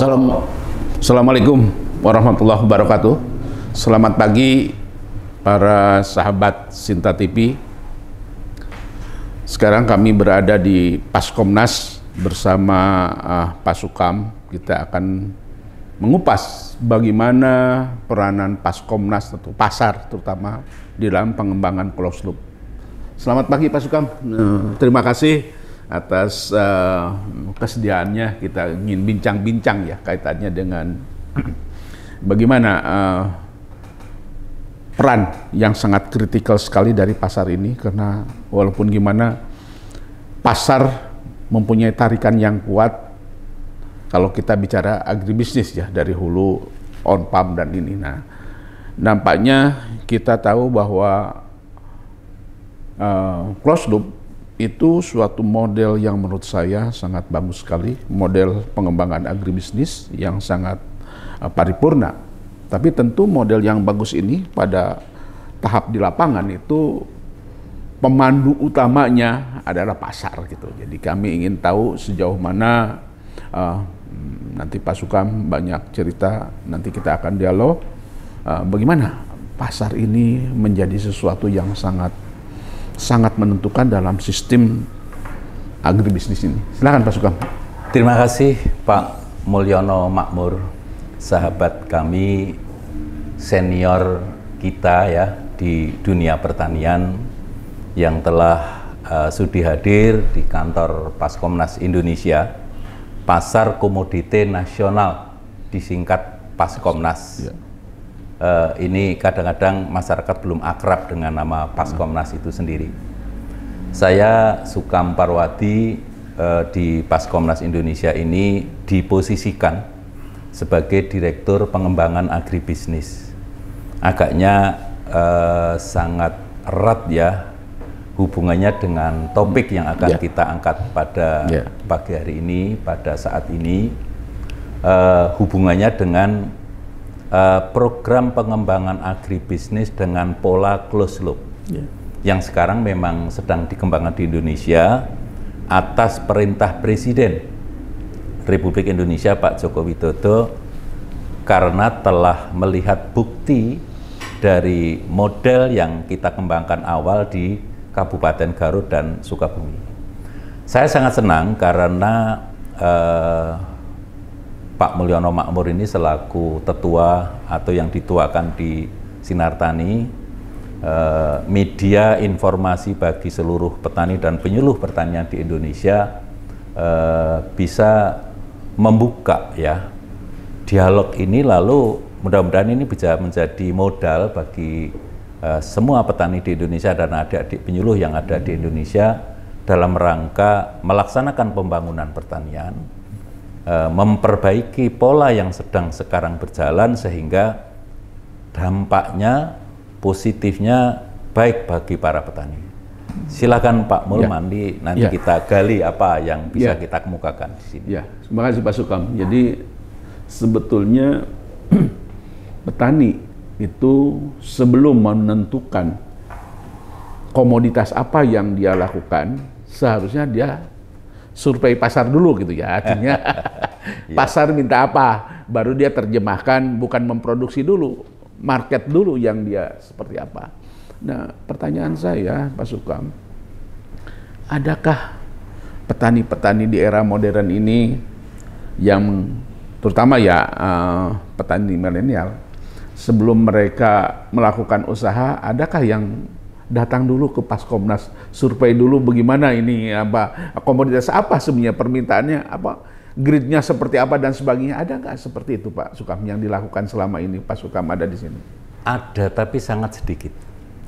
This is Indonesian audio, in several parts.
Assalamualaikum warahmatullahi wabarakatuh. Selamat pagi para sahabat Sinta TV. Sekarang kami berada di Paskomnas bersama Pak Sukam. Kita akan mengupas bagaimana peranan Paskomnas atau pasar terutama di dalam pengembangan closed loop. Selamat pagi Pak Sukam. Terima kasih atas kesediaannya. Kita ingin bincang-bincang ya kaitannya dengan bagaimana peran yang sangat kritikal sekali dari pasar ini, karena walaupun gimana pasar mempunyai tarikan yang kuat kalau kita bicara agribisnis ya, dari hulu, on farm dan ini. Nah, nampaknya kita tahu bahwa closed loop itu suatu model yang menurut saya sangat bagus sekali, model pengembangan agribisnis yang sangat paripurna. Tapi tentu model yang bagus ini pada tahap di lapangan itu pemandu utamanya adalah pasar gitu. Jadi kami ingin tahu sejauh mana, nanti Pak Sukam banyak cerita, nanti kita akan dialog bagaimana pasar ini menjadi sesuatu yang sangat menentukan dalam sistem agribisnis ini. Silakan Pak Sukam. Terima kasih Pak Mulyono Makmur, sahabat kami, senior kita ya di dunia pertanian yang telah sudi hadir di kantor Paskomnas Indonesia, Pasar Komoditi Nasional, disingkat Paskomnas. Ya. Ini kadang-kadang masyarakat belum akrab dengan nama Paskomnas itu sendiri. Saya Sukam Parwadi di Paskomnas Indonesia ini diposisikan sebagai Direktur Pengembangan Agribisnis. Agaknya sangat erat ya hubungannya dengan topik yang akan kita angkat pada pagi hari ini, pada saat ini, hubungannya dengan program pengembangan agribisnis dengan pola closed loop yang sekarang memang sedang dikembangkan di Indonesia atas perintah Presiden Republik Indonesia Pak Joko Widodo, karena telah melihat bukti dari model yang kita kembangkan awal di Kabupaten Garut dan Sukabumi. Saya sangat senang karena Pak Mulyono Makmur ini selaku tetua atau yang dituakan di Sinar Tani, media informasi bagi seluruh petani dan penyuluh pertanian di Indonesia, bisa membuka ya dialog ini, lalu mudah-mudahan ini bisa menjadi modal bagi semua petani di Indonesia dan adik-adik penyuluh yang ada di Indonesia dalam rangka melaksanakan pembangunan pertanian, memperbaiki pola yang sedang sekarang berjalan sehingga dampaknya positifnya baik bagi para petani. Silakan Pak Mul, nanti kita gali apa yang bisa kita kemukakan di sini. Ya, terima kasih Pak Sukam. Jadi sebetulnya petani itu sebelum menentukan komoditas apa yang dia lakukan, seharusnya dia survei pasar dulu gitu ya, artinya pasar minta apa, baru dia terjemahkan, bukan memproduksi dulu, market dulu yang dia seperti apa. Nah, pertanyaan saya Pak Sukam, adakah petani-petani di era modern ini yang terutama ya petani milenial, sebelum mereka melakukan usaha, adakah yang datang dulu ke Paskomnas, survei dulu bagaimana ini, apa komoditas apa sebenarnya permintaannya, apa gridnya seperti apa dan sebagainya? Ada nggak seperti itu Pak Sukam yang dilakukan selama ini Pak Sukam ada di sini? Ada, tapi sangat sedikit.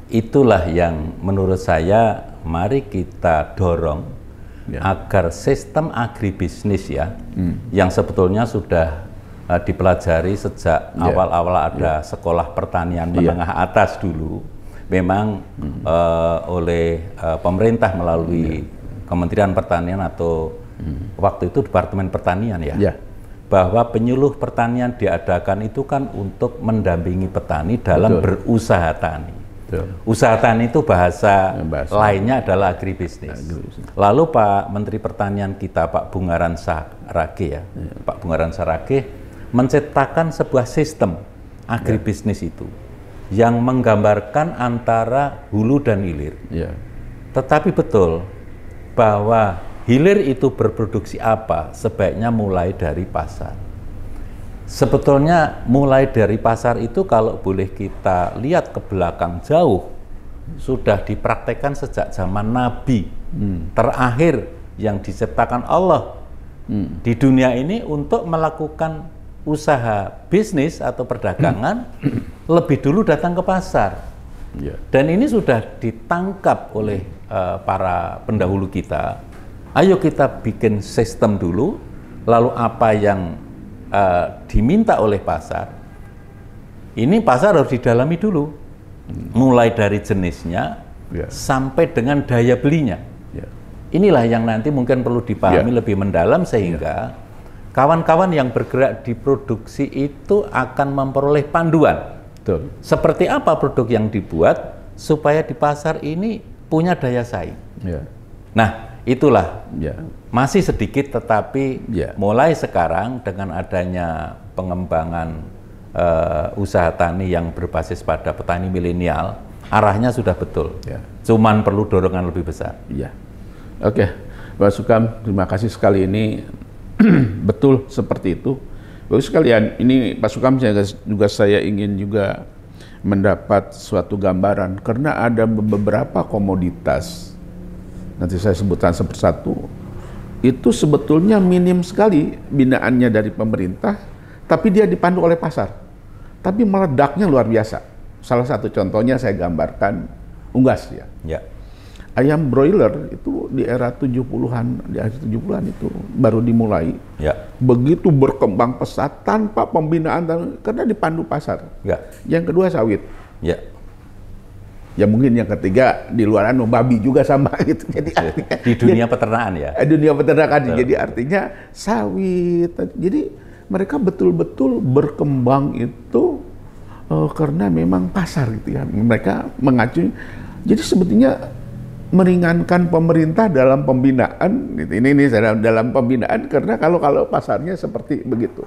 Itulah yang menurut saya mari kita dorong agar sistem agribisnis ya, yang sebetulnya sudah dipelajari sejak awal-awal ada sekolah pertanian menengah atas dulu, memang oleh pemerintah melalui Kementerian Pertanian atau waktu itu Departemen Pertanian bahwa penyuluh pertanian diadakan itu kan untuk mendampingi petani dalam berusaha tani. Usaha tani itu bahasa lainnya adalah agribisnis. Lalu Pak Menteri Pertanian kita, Pak Bungaran Sarage Pak Bungaran Sarage menciptakan sebuah sistem agribisnis itu yang menggambarkan antara hulu dan hilir. Tetapi betul bahwa hilir itu berproduksi apa, sebaiknya mulai dari pasar. Sebetulnya mulai dari pasar itu kalau boleh kita lihat ke belakang jauh, sudah dipraktekkan sejak zaman Nabi. Terakhir yang diciptakan Allah di dunia ini untuk melakukan usaha bisnis atau perdagangan lebih dulu datang ke pasar. Dan ini sudah ditangkap oleh para pendahulu kita. Ayo kita bikin sistem dulu, lalu apa yang diminta oleh pasar, ini pasar harus didalami dulu, mulai dari jenisnya sampai dengan daya belinya. Inilah yang nanti mungkin perlu dipahami lebih mendalam, sehingga kawan-kawan yang bergerak di produksi itu akan memperoleh panduan. Seperti apa produk yang dibuat supaya di pasar ini punya daya saing. Nah, itulah masih sedikit, tetapi mulai sekarang dengan adanya pengembangan usaha tani yang berbasis pada petani milenial, arahnya sudah betul. Cuman perlu dorongan lebih besar. Oke, Pak Sukam, terima kasih sekali, ini betul seperti itu. Bagus sekalian, ini Pak Sukam juga saya ingin juga mendapat suatu gambaran, karena ada beberapa komoditas, nanti saya sebutkan satu-satu, itu sebetulnya minim sekali binaannya dari pemerintah, tapi dia dipandu oleh pasar. Tapi meledaknya luar biasa. Salah satu contohnya saya gambarkan unggas ya. Ayam broiler itu di era 70-an, di akhir 70-an itu baru dimulai. Begitu berkembang pesat tanpa pembinaan, karena dipandu pasar. Yang kedua sawit. Ya mungkin yang ketiga di luar babi juga sama gitu. Jadi artinya, di dunia peternakan ya. Dunia peternakan. Jadi artinya sawit. Jadi mereka betul-betul berkembang itu karena memang pasar gitu ya. Mereka mengacu. Jadi sebetulnya meringankan pemerintah dalam pembinaan. Gitu. Ini dalam pembinaan, karena kalau pasarnya seperti begitu.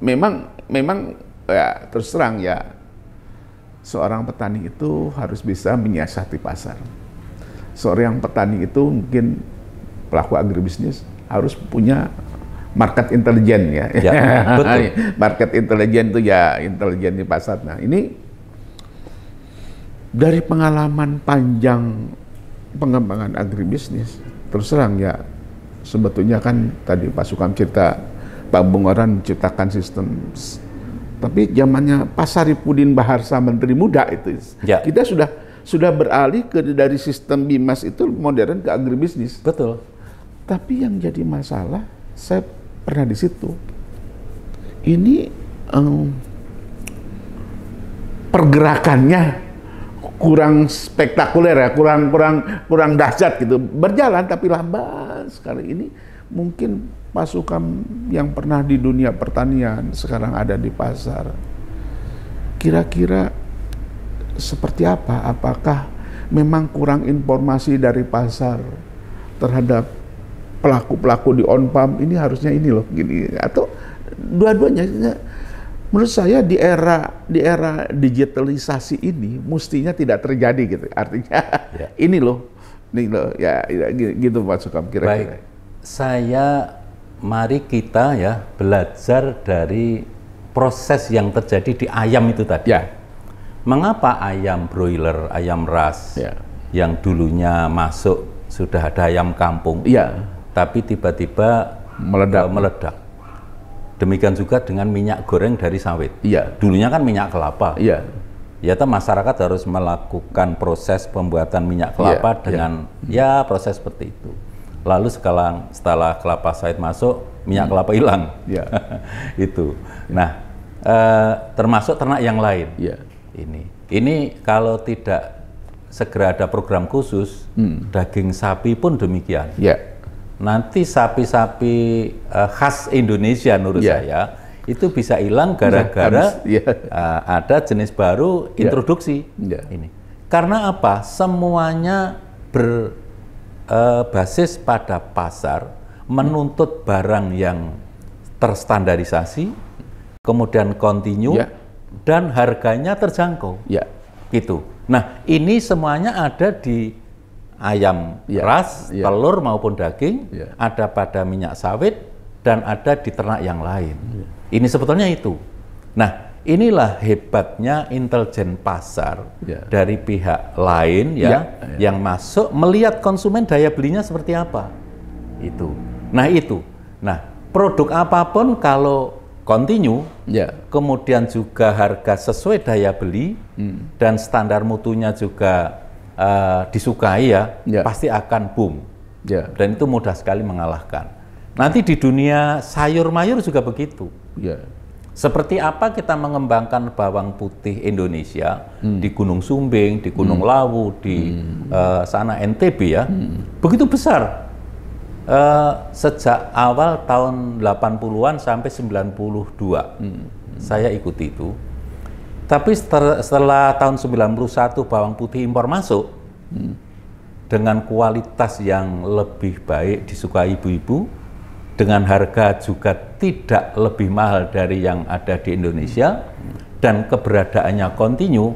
Memang ya terus terang ya, seorang petani itu harus bisa menyiasati pasar. Seorang petani itu mungkin pelaku agribisnis harus punya market intelijen ya. Betul. Market intelijen itu ya intelijen di pasar. Nah ini dari pengalaman panjang pengembangan agribisnis, terus terang ya, sebetulnya kan tadi Pak Sukam cerita Pak Bungaran menciptakan sistem. Tapi zamannya Pak Saripudin Baharsa, Menteri Muda itu, kita sudah beralih dari sistem BIMAS itu modern ke agribisnis. Betul. Tapi yang jadi masalah, saya pernah di situ. Ini pergerakannya kurang spektakuler ya, kurang dahsyat gitu. Berjalan tapi lambat sekali. Ini mungkin Pak Sukam yang pernah di dunia pertanian, sekarang ada di pasar. Kira-kira seperti apa? Apakah memang kurang informasi dari pasar terhadap pelaku-pelaku di on farm ini, harusnya ini loh gini, atau dua-duanya? Menurut saya di era digitalisasi ini mestinya tidak terjadi gitu. Artinya ini loh ya gitu Pak Sukam kira-kira. Baik. Mari kita ya belajar dari proses yang terjadi di ayam itu tadi. Mengapa ayam broiler, ayam ras yang dulunya masuk sudah ada ayam kampung, tapi tiba-tiba meledak. Demikian juga dengan minyak goreng dari sawit. Dulunya kan minyak kelapa. Ya, masyarakat harus melakukan proses pembuatan minyak kelapa dengan proses seperti itu. Lalu setelah kelapa sawit masuk, minyak kelapa hilang. Itu. Nah, termasuk ternak yang lain. Ini kalau tidak segera ada program khusus, daging sapi pun demikian. Nanti sapi-sapi khas Indonesia menurut saya itu bisa hilang gara-gara ada jenis baru introduksi. Ini. Karena apa? Semuanya berbasis pada pasar, menuntut barang yang terstandarisasi, kemudian kontinu, dan harganya terjangkau. Gitu. Nah, ini semuanya ada di ayam ras, telur maupun daging, ada pada minyak sawit, dan ada di ternak yang lain. Ini sebetulnya itu. Nah, inilah hebatnya intelijen pasar dari pihak lain yang masuk melihat konsumen daya belinya seperti apa. Itu. Nah, itu. Nah, produk apapun kalau kontinu, kemudian juga harga sesuai daya beli dan standar mutunya juga disukai pasti akan boom. Dan itu mudah sekali mengalahkan. Nanti di dunia sayur mayur juga begitu. Seperti apa kita mengembangkan bawang putih Indonesia di Gunung Sumbing, di Gunung Lawu, di sana NTB begitu besar. Sejak awal tahun 80-an sampai 92 saya ikuti itu. Tapi setelah tahun 91 bawang putih impor masuk dengan kualitas yang lebih baik disukai ibu-ibu, dengan harga juga tidak lebih mahal dari yang ada di Indonesia, dan keberadaannya kontinu,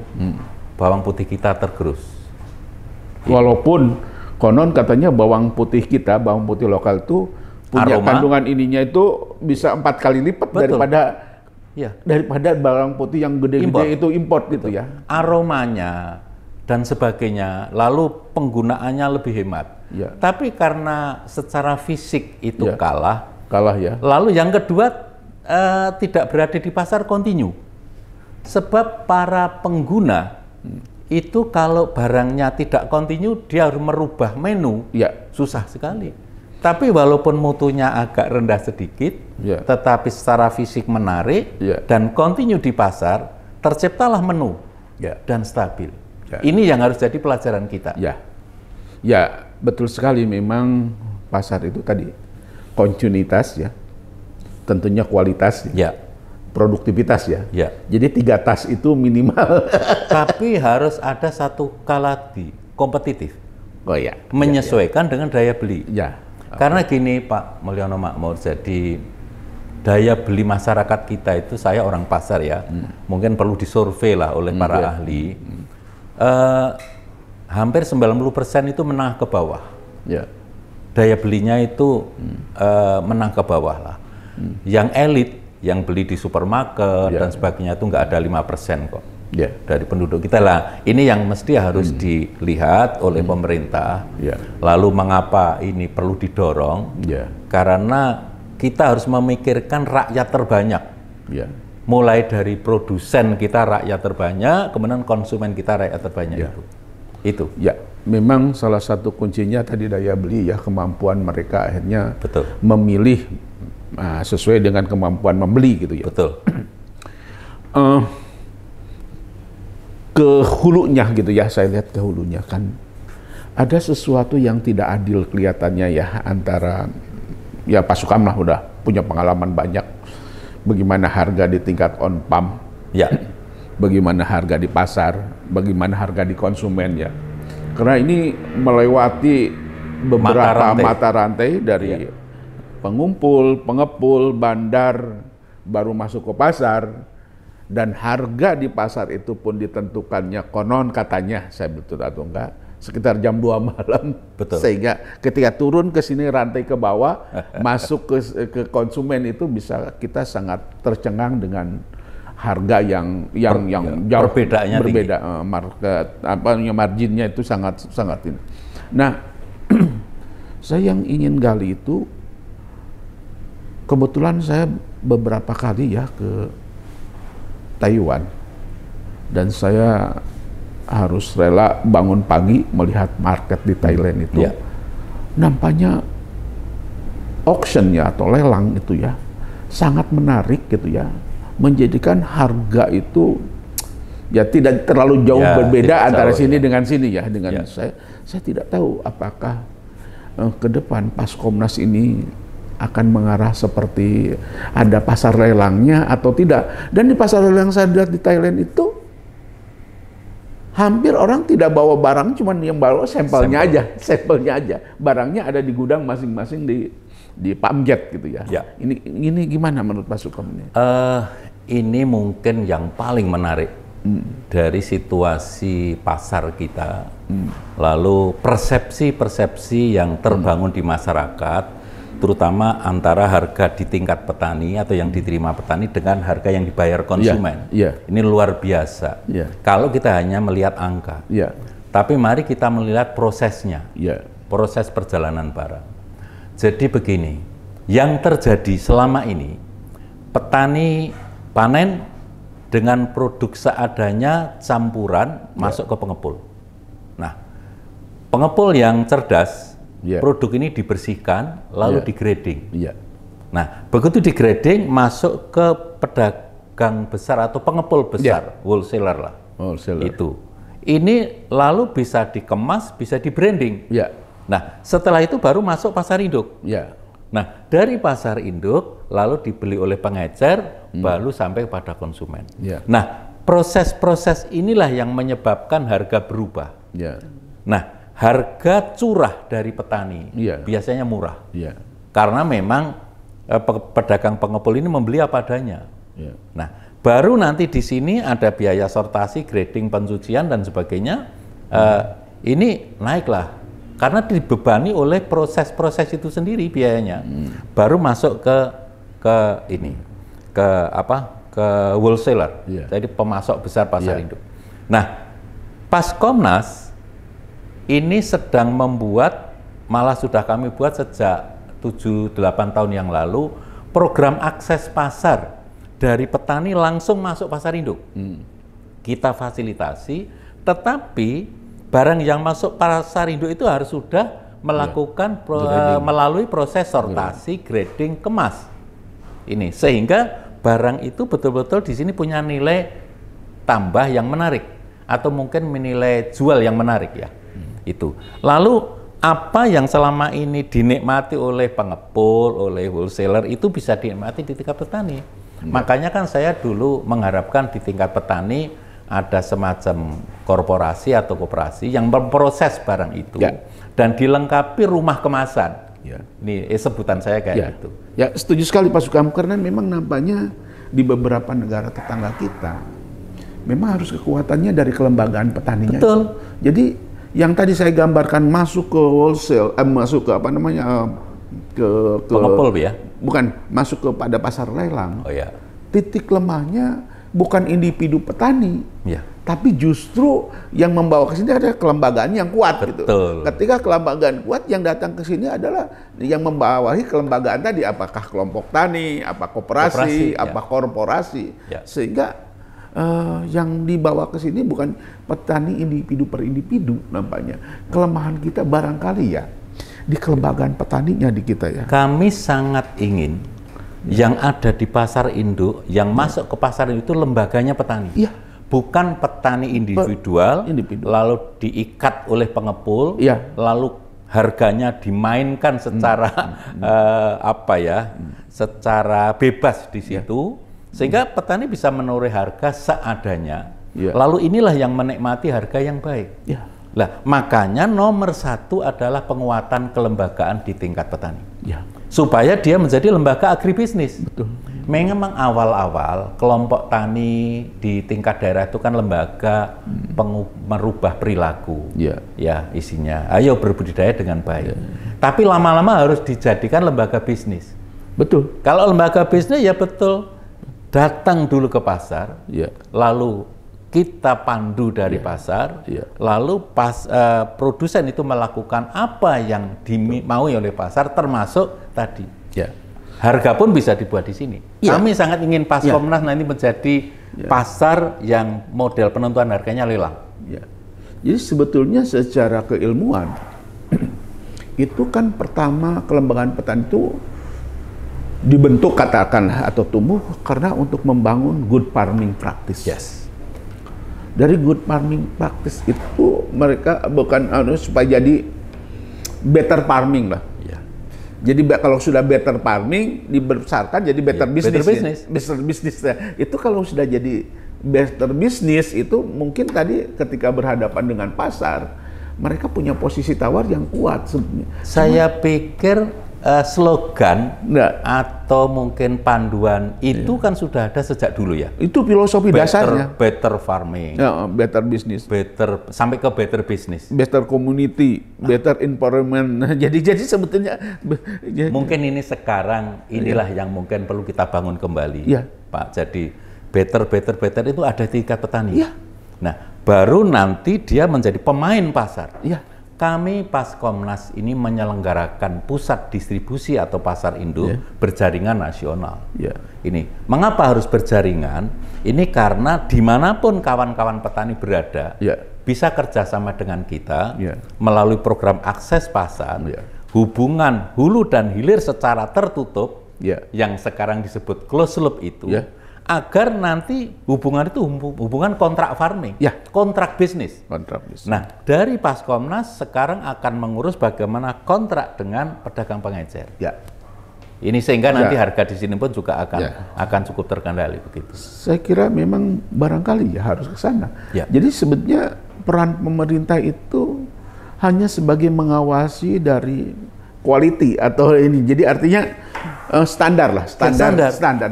bawang putih kita tergerus. Walaupun konon katanya bawang putih kita, bawang putih lokal itu punya kandungan ininya itu bisa 4 kali lipat daripada bawang putih yang gede-gede itu import gitu ya. Aromanya dan sebagainya, lalu penggunaannya lebih hemat. Tapi karena secara fisik itu kalah ya. Lalu yang kedua tidak berada di pasar kontinu. Sebab para pengguna itu kalau barangnya tidak kontinu, dia harus merubah menu. Susah sekali. Tapi walaupun mutunya agak rendah sedikit, tetapi secara fisik menarik dan kontinu di pasar, terciptalah menu dan stabil. Ini yang harus jadi pelajaran kita. Ya, betul sekali. Memang pasar itu tadi kontinuitas tentunya kualitas produktivitas Jadi 3 tas itu minimal. Tapi harus ada satu kaladi kompetitif. Menyesuaikan dengan daya beli. Karena gini Pak Mulyono Makmur, jadi daya beli masyarakat kita itu, saya orang pasar mungkin perlu disurvei lah oleh para ahli. Hampir 90% itu menengah ke bawah. Daya belinya itu menengah ke bawah lah. Yang elit, yang beli di supermarket dan sebagainya itu nggak ada 5% kok. Dari penduduk kita lah. Ini yang mesti harus dilihat oleh pemerintah. Lalu mengapa ini perlu didorong? Karena kita harus memikirkan rakyat terbanyak. Mulai dari produsen kita rakyat terbanyak, kemudian konsumen kita rakyat terbanyak itu. Memang salah satu kuncinya tadi daya beli kemampuan mereka akhirnya memilih sesuai dengan kemampuan membeli gitu ke hulunya gitu saya lihat ke hulunya kan ada sesuatu yang tidak adil kelihatannya antara Pak Sukam lah udah punya pengalaman banyak bagaimana harga di tingkat on pump bagaimana harga di pasar, bagaimana harga di konsumen karena ini melewati beberapa mata rantai dari pengumpul, pengepul, bandar, baru masuk ke pasar, dan harga di pasar itu pun ditentukannya konon katanya, saya betul atau enggak, sekitar jam 2 malam. Sehingga ketika turun ke sini rantai ke bawah, masuk ke konsumen itu bisa kita sangat tercengang dengan harga yang jauh berbeda, market marginnya itu sangat ini. Nah, saya yang ingin gali itu kebetulan saya beberapa kali ke Taiwan dan saya harus rela bangun pagi melihat market di Thailand itu. Nampaknya auction atau lelang itu sangat menarik gitu menjadikan harga itu tidak terlalu jauh berbeda antara sini dengan sini saya tidak tahu apakah ke depan pas Komnas ini akan mengarah seperti ada pasar lelangnya atau tidak. Dan di pasar lelang saya lihat di Thailand itu hampir orang tidak bawa barang, cuman yang bawa sampelnya aja. Barangnya ada di gudang masing-masing di Pamjet gitu ya. Ini gimana menurut Pak Sukom ini? Ini mungkin yang paling menarik dari situasi pasar kita, lalu persepsi-persepsi yang terbangun di masyarakat, terutama antara harga di tingkat petani atau yang diterima petani dengan harga yang dibayar konsumen. Ini luar biasa. Kalau kita hanya melihat angka, tapi mari kita melihat prosesnya, proses perjalanan barang. Jadi begini, yang terjadi selama ini, petani panen dengan produk seadanya campuran masuk ke pengepul. Nah, pengepul yang cerdas, produk ini dibersihkan lalu digrading. Nah, begitu digrading masuk ke pedagang besar atau pengepul besar, wholesaler lah. Itu. Ini lalu bisa dikemas, bisa di branding. Nah, setelah itu baru masuk pasar induk. Nah, dari pasar induk lalu dibeli oleh pengecer, baru sampai pada konsumen. Nah, proses-proses inilah yang menyebabkan harga berubah. Nah, harga curah dari petani biasanya murah, karena memang pedagang pengepul ini membeli apa adanya. Nah, baru nanti di sini ada biaya sortasi, grading, pencucian dan sebagainya. Ini naiklah karena dibebani oleh proses-proses itu sendiri biayanya. Baru masuk ke ini, ke wholesaler, jadi pemasok besar pasar induk. Nah, Paskomnas ini sedang membuat, malah sudah kami buat sejak 7-8 tahun yang lalu, program akses pasar dari petani langsung masuk pasar induk. Kita fasilitasi, tetapi barang yang masuk pasar induk itu harus sudah melakukan melalui proses sortasi, grading, kemas. Ini sehingga barang itu betul-betul di sini punya nilai tambah yang menarik atau mungkin nilai jual yang menarik ya. Itu. Lalu apa yang selama ini dinikmati oleh pengepul, oleh wholesaler itu bisa dinikmati di tingkat petani. Makanya kan saya dulu mengharapkan di tingkat petani ada semacam korporasi atau koperasi yang memproses barang itu dan dilengkapi rumah kemasan. Ini sebutan saya kayak gitu. Ya, setuju sekali Pak Sukom, karena memang nampaknya di beberapa negara tetangga kita memang harus kekuatannya dari kelembagaan petaninya. Betul. Jadi yang tadi saya gambarkan masuk ke wholesale, masuk ke apa namanya ke pengepul ya? Bukan, masuk kepada pasar lelang. Titik lemahnya bukan individu petani, tapi justru yang membawa ke sini ada kelembagaan yang kuat. Gitu. Ketika kelembagaan kuat, yang datang ke sini adalah yang membawahi kelembagaan tadi, apakah kelompok tani, apa koperasi, apa korporasi, sehingga yang dibawa ke sini bukan petani individu per individu nampaknya. Kelemahan kita barangkali ya di kelembagaan petaninya di kita ya. Kami sangat ingin yang ada di pasar induk, yang masuk ke pasar itu lembaganya petani. Bukan petani individual, lalu diikat oleh pengepul, lalu harganya dimainkan secara secara bebas di situ. Sehingga petani bisa menoreh harga seadanya, lalu inilah yang menikmati harga yang baik. Nah, makanya nomor satu adalah penguatan kelembagaan di tingkat petani, supaya dia menjadi lembaga agribisnis. Memang awal-awal kelompok tani di tingkat daerah itu kan lembaga merubah perilaku, ya isinya, ayo berbudidaya dengan baik. Tapi lama-lama harus dijadikan lembaga bisnis. Kalau lembaga bisnis ya betul. Datang dulu ke pasar, lalu kita pandu dari pasar, lalu produsen itu melakukan apa yang dimaui oleh pasar, termasuk tadi. Harga pun bisa dibuat di sini. Kami sangat ingin Paskomnas nanti menjadi pasar yang model penentuan harganya lelang. Jadi sebetulnya secara keilmuan itu kan pertama kelembagaan petani itu dibentuk katakan atau tumbuh karena untuk membangun good farming practice. Dari good farming practice itu mereka bukan supaya jadi better farming lah. Jadi kalau sudah better farming dibesarkan jadi better business. Better business. Itu kalau sudah jadi better business itu mungkin tadi ketika berhadapan dengan pasar mereka punya posisi tawar yang kuat sebenarnya. Saya pikir slogan atau mungkin panduan itu kan sudah ada sejak dulu ya. Itu filosofi dasarnya. Better farming, better business, sampai ke better business, better community, better environment. Jadi sebetulnya mungkin ini sekarang inilah yang mungkin perlu kita bangun kembali, Pak. Jadi better itu ada di tingkat petani. Nah, baru nanti dia menjadi pemain pasar. Kami Paskomnas ini menyelenggarakan pusat distribusi atau pasar induk berjaringan nasional. Ini mengapa harus berjaringan? Ini karena dimanapun kawan-kawan petani berada bisa kerjasama dengan kita melalui program akses pasar, hubungan hulu dan hilir secara tertutup yang sekarang disebut closed loop itu. Agar nanti hubungan itu hubungan kontrak farming, kontrak bisnis. Nah, dari Paskomnas sekarang akan mengurus bagaimana kontrak dengan pedagang pengecer. Ini sehingga nanti harga di sini pun juga akan cukup terkendali begitu. Saya kira memang barangkali harus ke sana. Jadi sebetulnya peran pemerintah itu hanya sebagai mengawasi dari quality atau ini. Jadi artinya standar.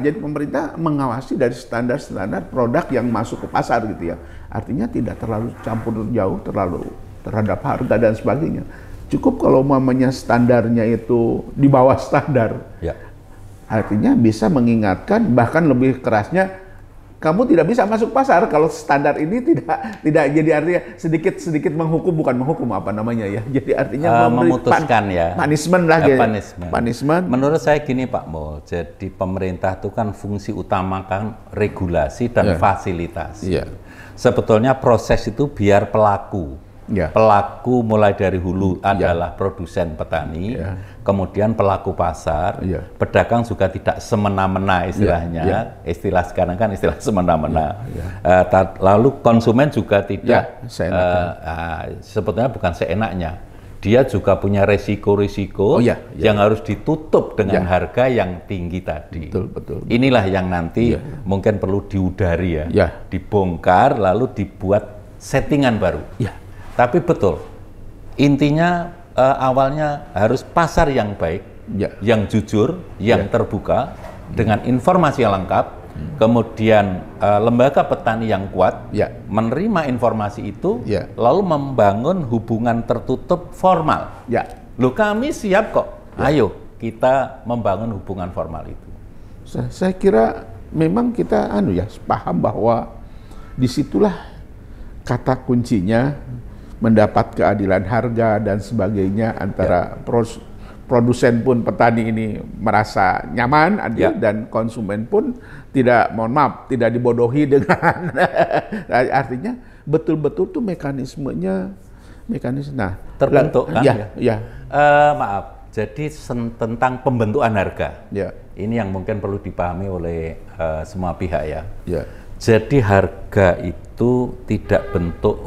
Jadi pemerintah mengawasi dari standar produk yang masuk ke pasar gitu ya. Artinya tidak terlalu campur jauh terhadap harga dan sebagainya. Cukup kalau umpamanya standarnya itu di bawah standar. Artinya bisa mengingatkan, bahkan lebih kerasnya kamu tidak bisa masuk pasar kalau standar ini tidak jadi artinya sedikit menghukum, bukan menghukum apa namanya ya. Jadi artinya memutuskan punishment lah punishment. Menurut saya gini Pak Mo, jadi pemerintah itu kan fungsi utama kan regulasi dan fasilitasi. Sebetulnya proses itu biar pelaku mulai dari hulu adalah produsen petani, kemudian pelaku pasar, pedagang juga tidak semena-mena istilahnya, istilah sekarang kan istilah semena-mena. Lalu konsumen juga tidak, sebetulnya bukan seenaknya. Dia juga punya resiko-resiko yang harus ditutup dengan harga yang tinggi tadi. Betul. Inilah yang nanti mungkin perlu diudari dibongkar lalu dibuat settingan baru. Tapi betul, intinya awalnya harus pasar yang baik, yang jujur, yang terbuka, dengan informasi yang lengkap, kemudian lembaga petani yang kuat, menerima informasi itu, lalu membangun hubungan tertutup formal. Loh, kami siap kok, ayo kita membangun hubungan formal itu. Saya kira memang kita paham bahwa disitulah kata kuncinya mendapat keadilan harga dan sebagainya antara produsen pun petani ini merasa nyaman, adil, dan konsumen pun tidak dibodohi dengan artinya betul-betul tuh mekanisme terbentuk kan maaf, jadi tentang pembentukan harga ini yang mungkin perlu dipahami oleh semua pihak Jadi harga itu tidak dibentuk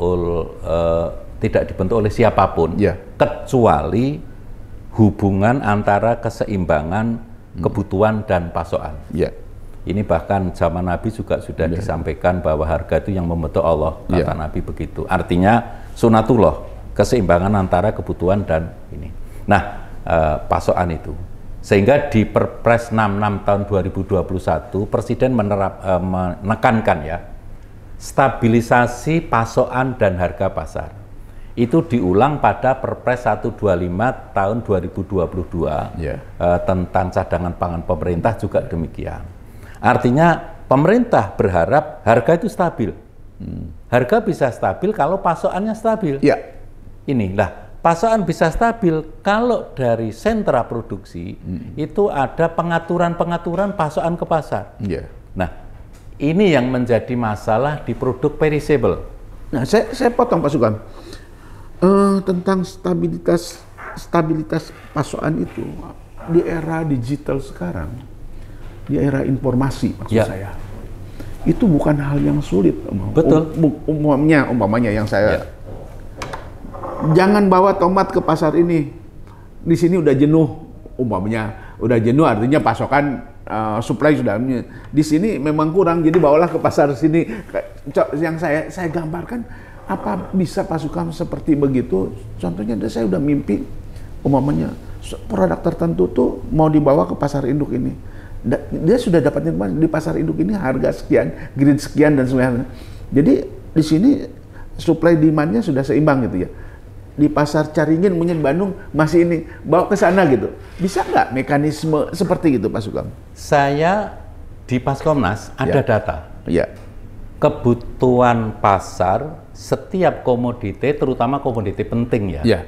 oleh siapapun, kecuali hubungan antara keseimbangan kebutuhan dan pasokan. Ini bahkan zaman Nabi juga sudah disampaikan bahwa harga itu yang membentuk Allah, kata Nabi begitu. Artinya sunatullah, keseimbangan antara kebutuhan dan ini. Nah, pasokan itu. Sehingga di Perpres 66 tahun 2021 Presiden menekankan stabilisasi pasokan dan harga pasar. Itu diulang pada Perpres 125 tahun 2022 tentang cadangan pangan pemerintah juga demikian. Artinya pemerintah berharap harga itu stabil. Harga bisa stabil kalau pasokannya stabil. Inilah. Pasokan bisa stabil kalau dari sentra produksi itu ada pengaturan-pengaturan pasokan ke pasar. Nah, ini yang menjadi masalah di produk perishable. Nah, saya potong Pak Sugeng. Tentang stabilitas pasokan itu di era digital sekarang, di era informasi maksud saya, itu bukan hal yang sulit. Betul. Umpamanya yang saya jangan bawa tomat ke pasar ini. Di sini udah jenuh umpamanya udah jenuh, artinya pasokan supply sudah di sini memang kurang, jadi bawalah ke pasar sini. Yang saya gambarkan, apa bisa pasukan seperti begitu? Contohnya saya udah mimpi, umpamanya produk tertentu tuh mau dibawa ke pasar induk ini. Dia sudah dapatnya di pasar induk ini harga sekian, grade sekian dan sebagainya. Jadi di sini supply demand-nya sudah seimbang gitu ya. Di pasar Caringin, mungkin Bandung masih ini, bawa ke sana gitu. Bisa nggak mekanisme seperti itu, Pak Sugeng? Saya di Paskomnas ada data. Ya. Kebutuhan pasar setiap komoditi, terutama komoditi penting ya. Ya.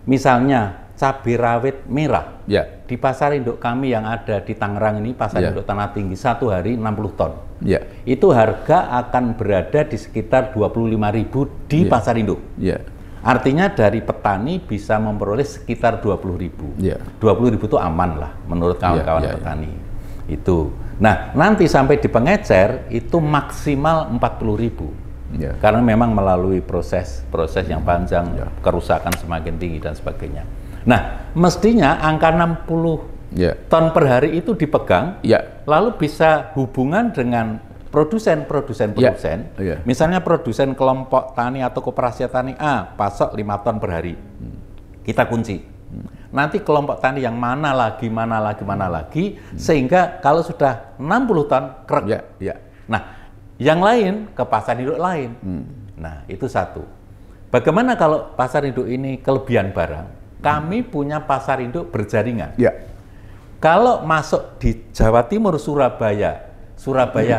Misalnya cabai rawit merah. Ya. Di pasar induk kami yang ada di Tangerang ini, pasar induk Tanah Tinggi, satu hari 60 ton. Ya. Itu harga akan berada di sekitar 25.000 di pasar induk. Ya. Artinya dari petani bisa memperoleh sekitar 20.000. Ya. 20.000 itu aman lah menurut kawan-kawan petani. Itu. Nah, nanti sampai di pengecer itu maksimal 40.000. Ya. Karena memang melalui proses yang panjang, kerusakan semakin tinggi dan sebagainya. Nah, mestinya angka 60 ton per hari itu dipegang, lalu bisa hubungan dengan produsen. Misalnya produsen kelompok tani atau koperasi tani A pasok 5 ton per hari. Kita kunci. Nanti kelompok tani yang mana lagi, sehingga kalau sudah 60 ton krek. Nah, yang lain ke pasar induk lain. Nah, itu satu. Bagaimana kalau pasar induk ini kelebihan barang? Kami punya pasar induk berjaringan. Kalau masuk di Jawa Timur, Surabaya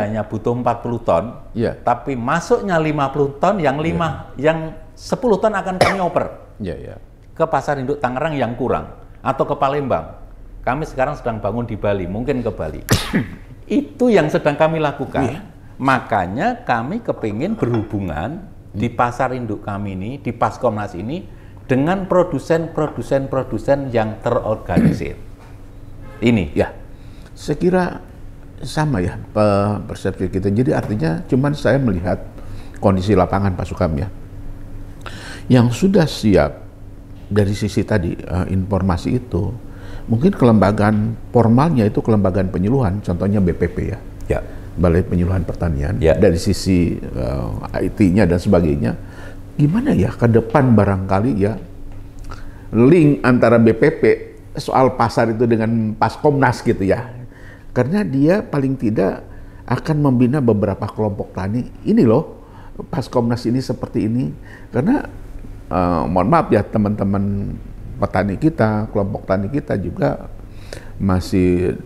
hanya butuh 40 ton, tapi masuknya 50 ton, yang 10 ton akan kami oper ke pasar induk Tangerang yang kurang, atau ke Palembang. Kami sekarang sedang bangun di Bali, mungkin ke Bali. Itu yang sedang kami lakukan. Makanya kami kepingin berhubungan di pasar induk kami ini, di Paskomnas ini, dengan produsen yang terorganisir. Ini saya kira sama ya persepsi kita. Jadi artinya cuman saya melihat kondisi lapangan Pak Sukam ya, yang sudah siap dari sisi tadi informasi itu, mungkin kelembagaan formalnya itu kelembagaan penyuluhan, contohnya BPP ya. Balai Penyuluhan Pertanian, dari sisi IT-nya dan sebagainya. Gimana ya ke depan barangkali ya link antara BPP soal pasar itu dengan Paskomnas gitu ya. Karena dia paling tidak akan membina beberapa kelompok tani. Ini loh, Paskomnas ini seperti ini. Karena mohon maaf ya teman-teman petani kita, kelompok tani kita juga masih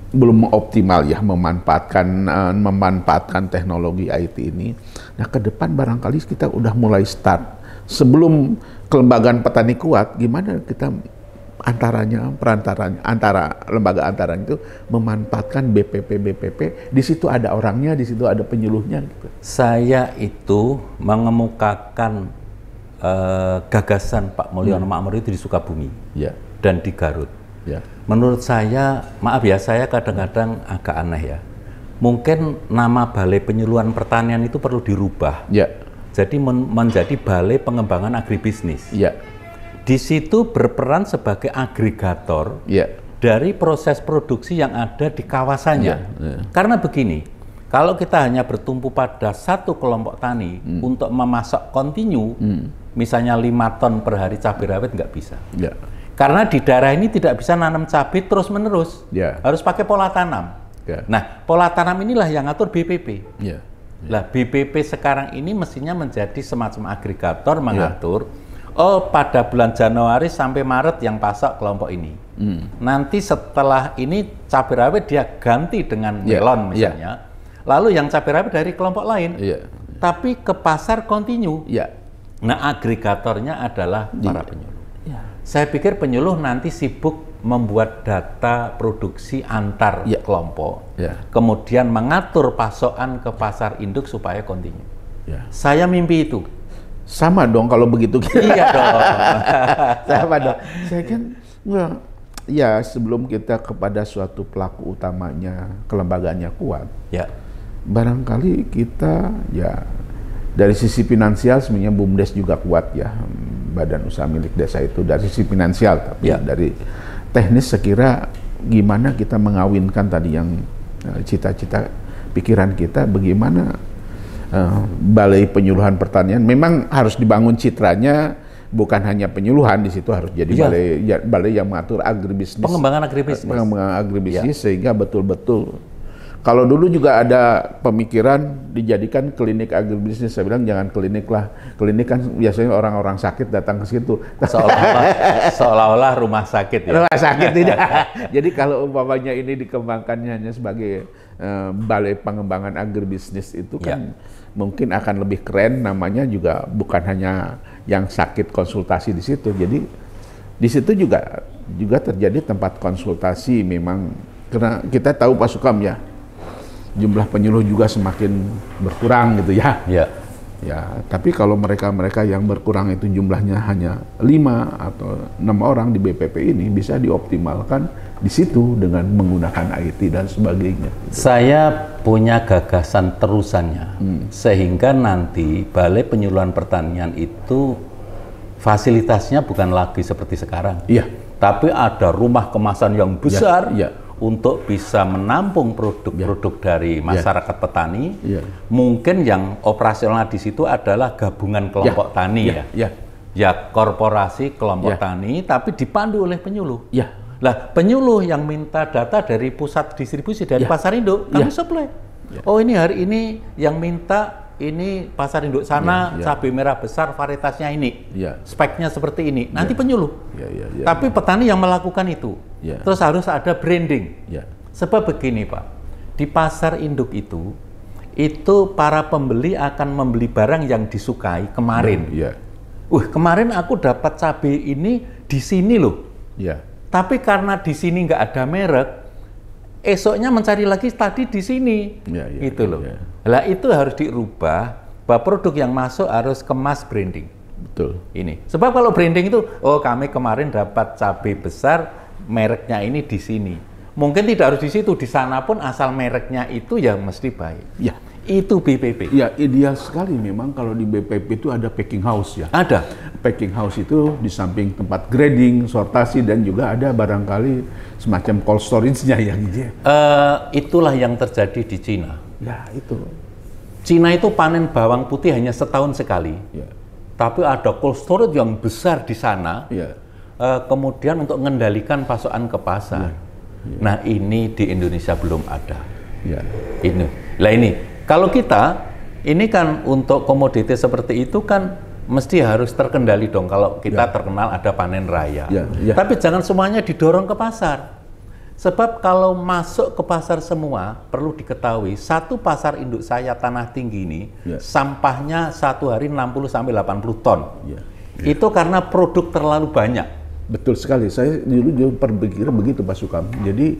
belum optimal ya memanfaatkan teknologi IT ini. Nah, ke depan barangkali kita udah mulai start. Sebelum kelembagaan petani kuat, gimana kita antara lembaga antaranya itu memanfaatkan BPP, di situ ada orangnya, di situ ada penyuluhnya gitu. Saya itu mengemukakan gagasan Pak Mulyono Makmur itu di Sukabumi dan di Garut. Menurut saya, maaf ya, saya kadang-kadang agak aneh ya. Mungkin nama Balai Penyuluhan Pertanian itu perlu dirubah. Jadi menjadi Balai Pengembangan Agribisnis. Di situ berperan sebagai agregator dari proses produksi yang ada di kawasannya. Karena begini, kalau kita hanya bertumpu pada satu kelompok tani untuk memasak kontinu, misalnya 5 ton per hari cabai rawit, nggak bisa. Karena di daerah ini tidak bisa nanam cabai terus-menerus, harus pakai pola tanam. Nah, pola tanam inilah yang ngatur BPP. Lah, BPP sekarang ini mestinya menjadi semacam agregator mengatur. Pada bulan Januari sampai Maret yang pasak kelompok ini. Nanti setelah ini cabai rawit dia ganti dengan melon misalnya. Lalu yang cabai rawit dari kelompok lain. Tapi ke pasar kontinu. Nah, agregatornya adalah para penyuluh. Saya pikir penyuluh nanti sibuk membuat data produksi antar kelompok. Kemudian mengatur pasokan ke pasar induk supaya kontinu. Saya mimpi itu. Sama dong kalau begitu. Iya dong. Sama dong. Saya kan ya sebelum kita kepada suatu pelaku utamanya kelembagaannya kuat, barangkali kita ya dari sisi finansial sebenarnya BUMDes juga kuat ya, badan usaha milik desa itu dari sisi finansial, tapi Ya. dari teknis sekira gimana kita mengawinkan tadi yang cita-cita pikiran kita, bagaimana balai penyuluhan pertanian memang harus dibangun citranya, bukan hanya penyuluhan, di situ harus jadi balai yang mengatur agribisnis, Pengembangan agribisnis, sehingga betul-betul. Kalau dulu juga ada pemikiran dijadikan klinik agribisnis, saya bilang jangan klinik lah. Klinik kan biasanya orang-orang sakit datang ke situ. Seolah-olah rumah sakit ya. Rumah sakit tidak. Jadi kalau umpamanya ini dikembangkannya hanya sebagai balai pengembangan agribisnis itu kan mungkin akan lebih keren, namanya juga bukan hanya yang sakit konsultasi di situ. Jadi di situ juga terjadi tempat konsultasi memang, karena kita tahu Pak Sukam ya, jumlah penyuluh juga semakin berkurang gitu ya. Ya, tapi kalau mereka yang berkurang itu jumlahnya hanya 5 atau 6 orang di BPP ini bisa dioptimalkan di situ dengan menggunakan IT dan sebagainya. Saya punya gagasan terusannya, sehingga nanti Balai Penyuluhan Pertanian itu fasilitasnya bukan lagi seperti sekarang. Iya. Tapi ada rumah kemasan yang besar. Iya. Untuk bisa menampung produk-produk dari masyarakat petani. Mungkin yang operasional di situ adalah gabungan kelompok tani ya korporasi kelompok tani, tapi dipandu oleh penyuluh. Lah penyuluh yang minta data dari pusat distribusi dari pasar induk, kami supply. Oh ini hari ini yang minta ini pasar induk sana cabai merah besar varietasnya ini, speknya seperti ini. Nanti penyuluh. Tapi petani yang melakukan itu. Terus harus ada branding. Sebab begini Pak, di pasar induk itu para pembeli akan membeli barang yang disukai kemarin. Kemarin aku dapat cabai ini di sini loh. Tapi karena di sini nggak ada merek, esoknya mencari lagi tadi di sini. Gitu loh. Lah itu harus dirubah, bahwa produk yang masuk harus kemas branding. Betul. Ini. Sebab kalau branding itu, oh kami kemarin dapat cabai besar, mereknya ini di sini. Mungkin tidak harus di situ, di sana pun asal mereknya itu ya mesti baik. Itu BPP. Ya, ideal sekali memang kalau di BPP itu ada packing house ya. Ada. Packing house itu di samping tempat grading, sortasi, dan juga ada barangkali semacam cold storage-nya ya. Itulah yang terjadi di Cina. Ya, itu. Cina itu panen bawang putih hanya setahun sekali. Tapi ada cold storage yang besar di sana. Kemudian untuk mengendalikan pasokan ke pasar. Nah, ini di Indonesia belum ada. Ini. Kalau kita, ini kan untuk komoditi seperti itu kan mesti harus terkendali dong kalau kita terkenal ada panen raya. Tapi jangan semuanya didorong ke pasar. Sebab kalau masuk ke pasar semua, perlu diketahui, satu pasar induk saya Tanah Tinggi ini, sampahnya satu hari 60-80 ton. Itu karena produk terlalu banyak. Betul sekali, saya dulu berpikir begitu Pak Sukam. Jadi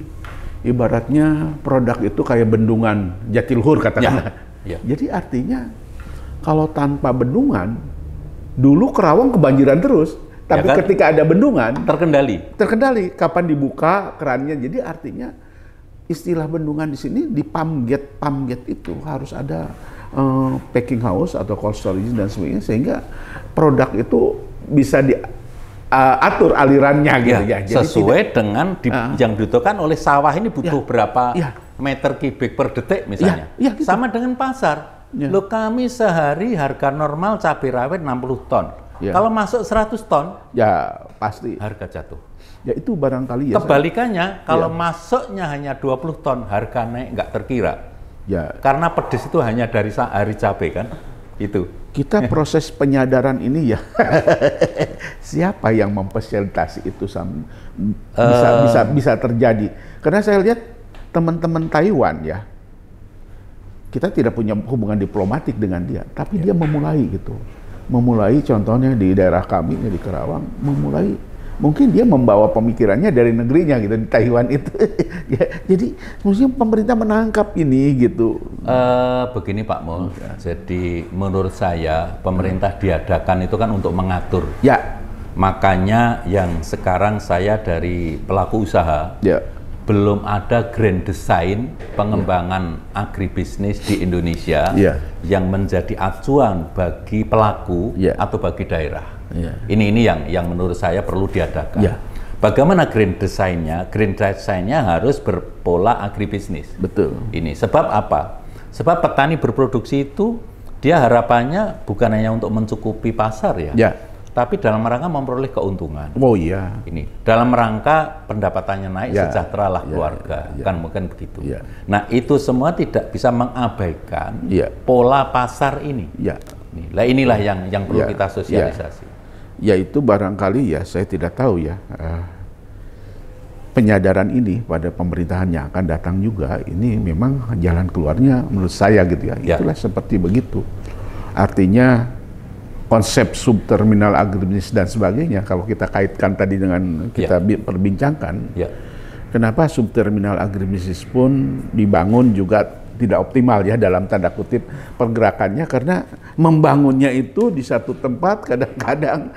ibaratnya produk itu kayak bendungan Jatiluhur katakanlah. Jadi artinya kalau tanpa bendungan, dulu Kerawang kebanjiran terus. Tapi ketika ada bendungan, terkendali. Kapan dibuka kerannya? Jadi artinya istilah bendungan di sini di pump gate itu harus ada packing house atau cold storage dan sebagainya, sehingga produk itu bisa diatur alirannya gitu ya. Jadi sesuai dengan yang dibutuhkan oleh sawah ini butuh berapa meter kubik per detik misalnya. Gitu. Sama dengan pasar. Loh kami sehari harga normal cabai rawit 60 ton. Kalau masuk 100 ton, ya pasti harga jatuh. Ya itu barangkali ya. Kebalikannya, kalau masuknya hanya 20 ton, harga naik nggak terkira. Karena pedes itu hanya dari hari cabai kan, itu. Kita proses penyadaran ini ya, siapa yang memfasilitasi itu bisa terjadi? Karena saya lihat teman-teman Taiwan ya, kita tidak punya hubungan diplomatik dengan dia, tapi dia memulai gitu. Memulai contohnya di daerah kami di Kerawang, mungkin dia membawa pemikirannya dari negerinya gitu di Taiwan itu. Jadi mestinya pemerintah menangkap ini gitu. Begini Pak Mul, jadi menurut saya pemerintah diadakan itu kan untuk mengatur. Makanya yang sekarang saya dari pelaku usaha, belum ada grand design pengembangan agribisnis di Indonesia yang menjadi acuan bagi pelaku atau bagi daerah. Ini yang menurut saya perlu diadakan. Bagaimana grand design-nya? Grand design-nya harus berpola agribisnis. Betul. Ini sebab apa? Sebab petani berproduksi itu dia harapannya bukan hanya untuk mencukupi pasar tapi dalam rangka memperoleh keuntungan. Oh iya. Ini dalam rangka pendapatannya naik, sejahteralah keluarga, kan mungkin begitu. Nah itu semua tidak bisa mengabaikan pola pasar ini. Nah, inilah yang perlu kita sosialisasi. Yaitu barangkali saya tidak tahu penyadaran ini pada pemerintahan yang akan datang juga, ini memang jalan keluarnya menurut saya gitu itulah seperti begitu. Artinya konsep subterminal agribisnis dan sebagainya, kalau kita kaitkan tadi dengan kita perbincangkan, kenapa subterminal agribisnis pun dibangun juga tidak optimal dalam tanda kutip pergerakannya, karena membangunnya itu di satu tempat kadang-kadang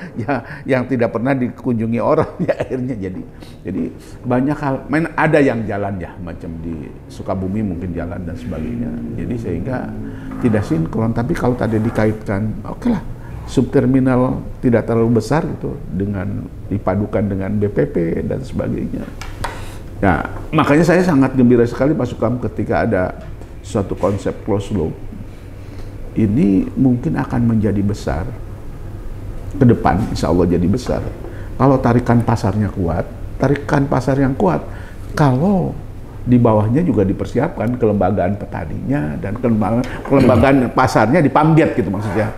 yang tidak pernah dikunjungi orang akhirnya jadi banyak hal. Ada yang jalan macam di Sukabumi mungkin jalan dan sebagainya, jadi sehingga tidak sinkron. Tapi kalau tadi dikaitkan, oke lah, subterminal tidak terlalu besar gitu dengan dipadukan dengan BPP dan sebagainya. Nah, makanya saya sangat gembira sekali Pak Sukam ketika ada suatu konsep closed loop ini mungkin akan menjadi besar ke depan, insya Allah jadi besar kalau tarikan pasarnya kuat, tarikan pasar yang kuat, kalau di bawahnya juga dipersiapkan kelembagaan petaninya dan kelembagaan pasarnya dipambiat gitu maksudnya.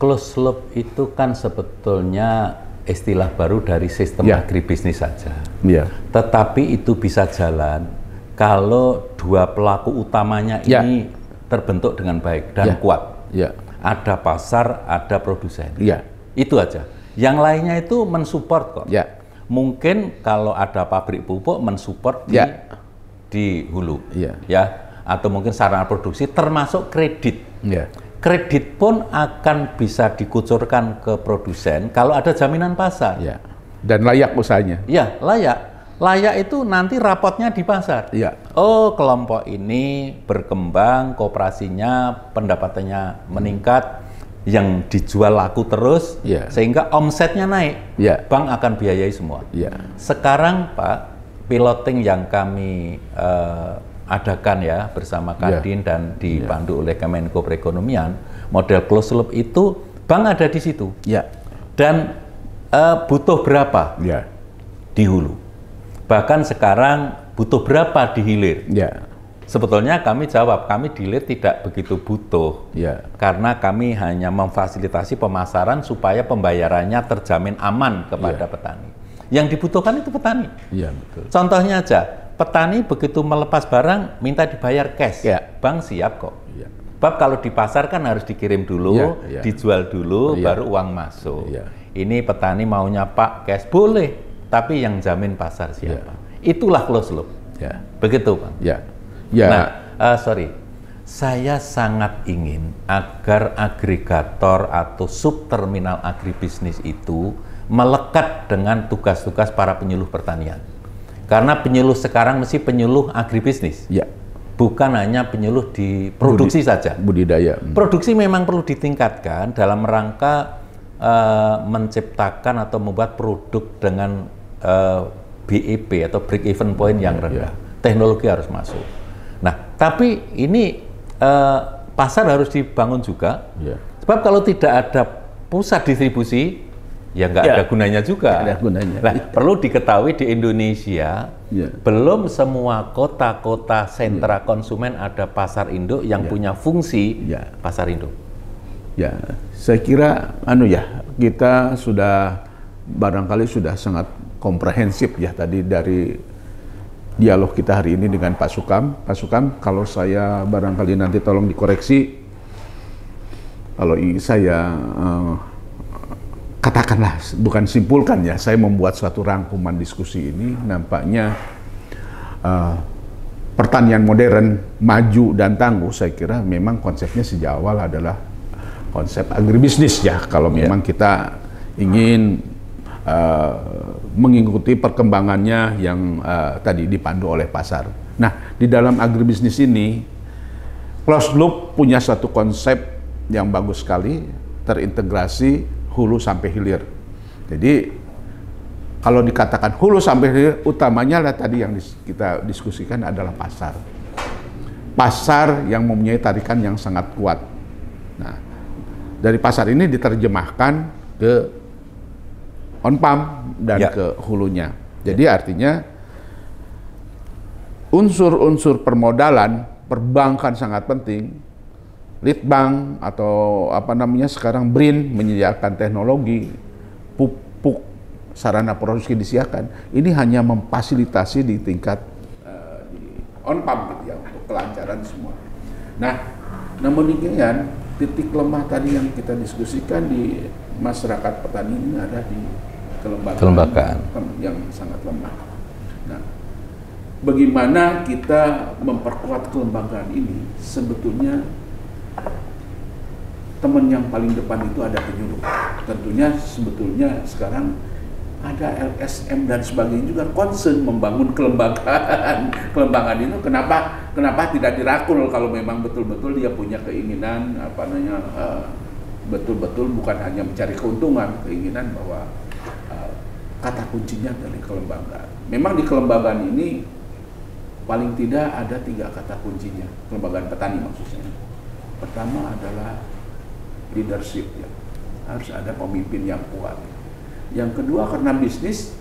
Closed loop itu kan sebetulnya istilah baru dari sistem agribisnis saja. Tetapi itu bisa jalan kalau dua pelaku utamanya ini terbentuk dengan baik dan kuat. Ada pasar, ada produsen. Itu aja. Yang lainnya itu mensupport kok. Mungkin kalau ada pabrik pupuk mensupport di hulu. Atau mungkin sarana produksi termasuk kredit. Kredit pun akan bisa dikucurkan ke produsen kalau ada jaminan pasar. Dan layak usahanya. Layak. Layak itu nanti rapotnya di pasar. Oh, kelompok ini berkembang, koperasinya, pendapatannya meningkat, yang dijual laku terus, sehingga omsetnya naik. Bank akan biayai semua. Sekarang Pak, piloting yang kami adakan bersama Kadin dan dipandu oleh Kemenko Perekonomian, model closed loop itu bank ada di situ. Dan butuh berapa di hulu? Bahkan sekarang butuh berapa di hilir? Sebetulnya kami jawab, kami di hilir tidak begitu butuh. Karena kami hanya memfasilitasi pemasaran supaya pembayarannya terjamin aman kepada petani. Yang dibutuhkan itu petani. Betul. Contohnya aja, petani begitu melepas barang minta dibayar cash. Bank siap kok. Sebab kalau di pasar kan harus dikirim dulu, dijual dulu, baru uang masuk. Ini petani maunya Pak cash, boleh. Tapi yang jamin pasar siapa? Itulah closed loop. Begitu, Bang. Nah, saya sangat ingin agar agregator atau subterminal agribisnis itu melekat dengan tugas-tugas para penyuluh pertanian. Karena penyuluh sekarang mesti penyuluh agribisnis. Bukan hanya penyuluh di produksi saja. Budidaya. Produksi memang perlu ditingkatkan dalam rangka menciptakan atau membuat produk dengan BEP atau break even point yang rendah. Teknologi harus masuk. Nah, tapi ini pasar harus dibangun juga. Sebab kalau tidak ada pusat distribusi, nggak ada gunanya juga. Ada gunanya. Nah, perlu diketahui di Indonesia belum semua kota-kota sentra konsumen ada pasar induk yang punya fungsi pasar induk. Saya kira kita sudah barangkali sudah sangat komprehensif tadi dari dialog kita hari ini dengan Pak Sukam. Pak Sukam, kalau saya barangkali nanti tolong dikoreksi, kalau saya katakanlah, bukan simpulkan saya membuat suatu rangkuman diskusi ini, nampaknya pertanian modern, maju dan tangguh, saya kira memang konsepnya sejak awal adalah konsep agribisnis kalau memang kita ingin mengikuti perkembangannya yang tadi dipandu oleh pasar. Nah, di dalam agribisnis ini, closed loop punya satu konsep yang bagus sekali, terintegrasi hulu sampai hilir. Jadi, kalau dikatakan hulu sampai hilir, utamanya lah tadi yang kita diskusikan adalah pasar. Pasar yang mempunyai tarikan yang sangat kuat. Nah, dari pasar ini diterjemahkan ke on-pump dan ke hulunya. Jadi artinya unsur-unsur permodalan, perbankan sangat penting. Lead bank atau apa namanya sekarang BRIN menyediakan teknologi, pupuk, sarana produksi disediakan. Ini hanya memfasilitasi di tingkat di on-pump gitu ya, untuk kelancaran semua. Nah, namun demikian titik lemah tadi yang kita diskusikan di masyarakat petani ini ada di kelembagaan yang sangat lemah. Nah, bagaimana kita memperkuat kelembagaan ini? Sebetulnya teman yang paling depan itu ada penyuluh. Tentunya sebetulnya sekarang ada LSM dan sebagainya juga concern membangun kelembagaan. Kelembagaan itu kenapa tidak dirangkul kalau memang betul-betul dia punya keinginan betul-betul bukan hanya mencari keuntungan, keinginan bahwa kata kuncinya dari kelembagaan. Memang di kelembagaan ini paling tidak ada 3 kata kuncinya, kelembagaan petani maksudnya. Pertama adalah leadership, ya. Harus ada pemimpin yang kuat. Yang kedua karena bisnis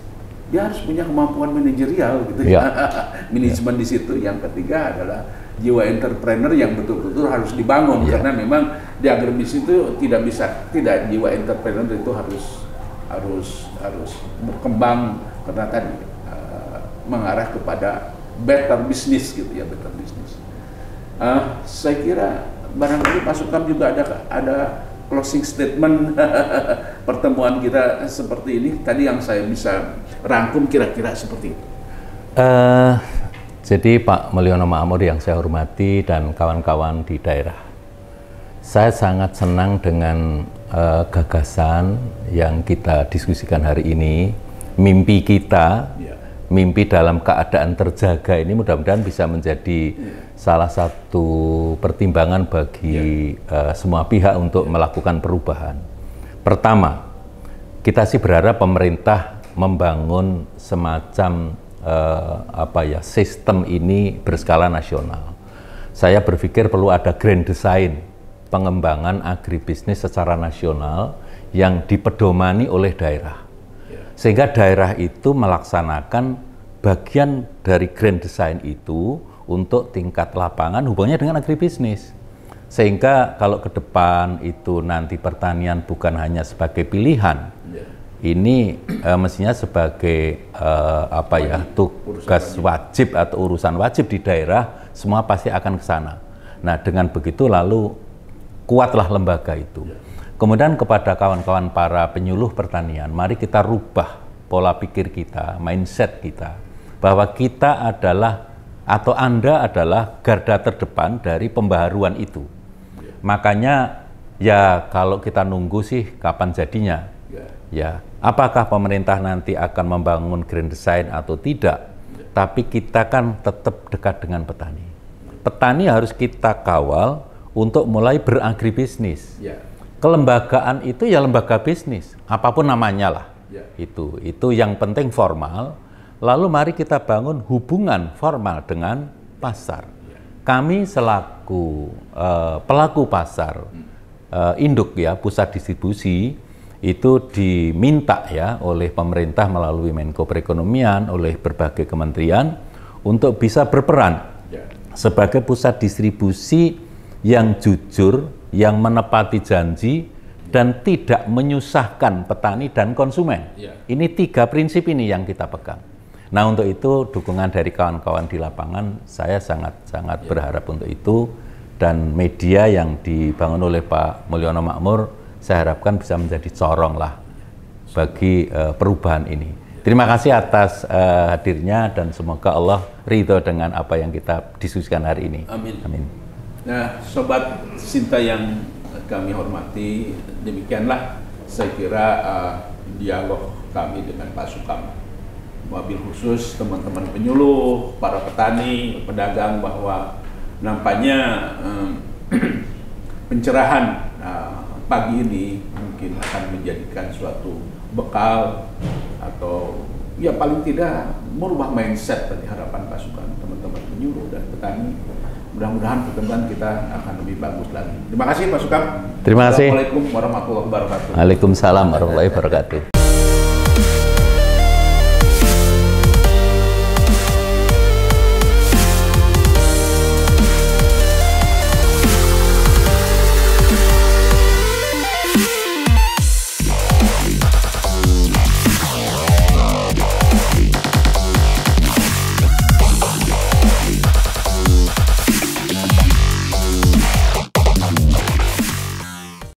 dia harus punya kemampuan manajerial gitu ya. Manajemen di situ. Yang ketiga adalah jiwa entrepreneur yang betul-betul harus dibangun karena memang di agribisnis itu tidak jiwa entrepreneur itu harus berkembang karena tadi mengarah kepada better business gitu ya, better business. Saya kira barangkali Pak Sukam juga ada closing statement pertemuan kita seperti ini. Tadi yang saya bisa rangkum kira-kira seperti itu. Jadi Pak Mulyono Makmur yang saya hormati dan kawan-kawan di daerah, saya sangat senang dengan gagasan yang kita diskusikan hari ini. Mimpi kita, mimpi dalam keadaan terjaga ini mudah-mudahan bisa menjadi salah satu pertimbangan bagi semua pihak untuk melakukan perubahan. Pertama, kita sih berharap pemerintah membangun semacam sistem ini berskala nasional. Saya berpikir perlu ada grand design pengembangan agribisnis secara nasional yang dipedomani oleh daerah. Sehingga daerah itu melaksanakan bagian dari grand design itu untuk tingkat lapangan hubungannya dengan agribisnis. Sehingga kalau ke depan itu nanti pertanian bukan hanya sebagai pilihan, ini mestinya sebagai tugas wajib atau urusan wajib di daerah, semua pasti akan ke sana. Nah, dengan begitu lalu kuatlah lembaga itu. Kemudian kepada kawan-kawan para penyuluh pertanian, mari kita rubah pola pikir kita, mindset kita, bahwa kita adalah atau Anda adalah garda terdepan dari pembaharuan itu. Makanya ya kalau kita nunggu sih kapan jadinya? Ya, apakah pemerintah nanti akan membangun grand design atau tidak? Tapi kita kan tetap dekat dengan petani. Petani harus kita kawal untuk mulai beragribisnis. Kelembagaan itu ya lembaga bisnis, apapun namanya lah. Itu yang penting formal. Lalu mari kita bangun hubungan formal dengan pasar. Kami selaku pelaku pasar induk ya, pusat distribusi itu diminta ya oleh pemerintah melalui Menko Perekonomian, oleh berbagai kementerian untuk bisa berperan sebagai pusat distribusi yang jujur, yang menepati janji dan tidak menyusahkan petani dan konsumen. Ini 3 prinsip ini yang kita pegang. Nah, untuk itu dukungan dari kawan-kawan di lapangan saya sangat berharap untuk itu, dan media yang dibangun oleh Pak Mulyono Makmur saya harapkan bisa menjadi corong lah bagi perubahan ini. Terima kasih atas hadirnya dan semoga Allah ridho dengan apa yang kita diskusikan hari ini. Amin. Amin. Nah, Sobat Sinta yang kami hormati, demikianlah saya kira dialog kami dengan Pak Sukam, wabil khusus teman-teman penyuluh, para petani, pedagang, bahwa nampaknya pencerahan pagi ini mungkin akan menjadikan suatu bekal atau ya paling tidak merubah mindset tadi harapan Pak Sukam, teman-teman penyuluh dan petani. Mudah-mudahan pertemuan kita akan lebih bagus lagi. Terima kasih Pak Sukam. Terima kasih. Assalamualaikum warahmatullahi wabarakatuh. Waalaikumsalam warahmatullahi wabarakatuh.